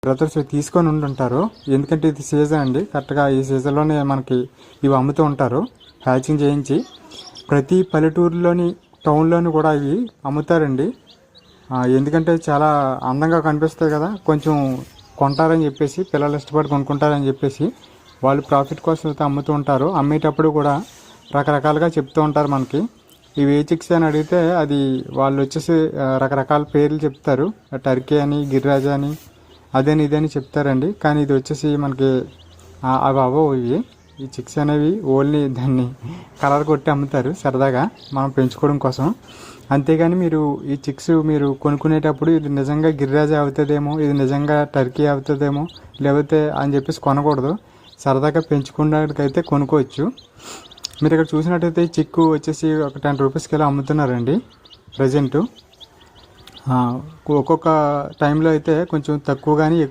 Brothers తీసుకొని ఉంటుంటారు. ఎందుకంటే ఇది సీజన్ అండి, కరెక్ట్గా ఈ సీజన్లోనే మనకి ఇవి అమ్ముతూ ఉంటారు హ్యాచింగ్ చేయించి. ప్రతి పల్లెటూరులోని టౌన్లోని కూడా ఇవి అమ్ముతారండి. ఎందుకంటే చాలా అందంగా కనిపిస్తాయి కదా, కొంచెం కొంటారని చెప్పేసి, పిల్లలు ఇష్టపడి కొనుక్కుంటారని చెప్పేసి వాళ్ళు ప్రాఫిట్ కోసం అయితే అమ్ముతూ ఉంటారు. అమ్మేటప్పుడు కూడా రకరకాలుగా చెప్తూ ఉంటారు మనకి. ఇవి ఏ చిక్స్ అని అడిగితే అది వాళ్ళు వచ్చేసి రకరకాల పేర్లు చెప్తారు. టర్కీ అని, గిరిరాజా అని, అదని ఇదని చెప్తారండి. కానీ ఇది వచ్చేసి మనకి అవి అవ్వవు. ఈ చిక్స్ అనేవి ఓన్లీ దాన్ని కలర్ కొట్టి అమ్ముతారు సరదాగా మనం పెంచుకోవడం కోసం. అంతేగాని మీరు ఈ చిక్స్ మీరు కొనుక్కునేటప్పుడు ఇది నిజంగా గిరిరాజా అవుతుందేమో, ఇది నిజంగా టర్కీ అవుతుందేమో లేకపోతే అని చెప్పేసి కొనకూడదు. సరదాగా పెంచుకున్నకైతే కొనుక్కోవచ్చు. మీరు ఇక్కడ చూసినట్టయితే ఈ చిక్కు వచ్చేసి ఒక 10 రూపీస్కి ఇలా అమ్ముతున్నారండి ప్రజెంటు. ఒక్కొక్క టైంలో అయితే కొంచెం తక్కువ కానీ ఎక్కువ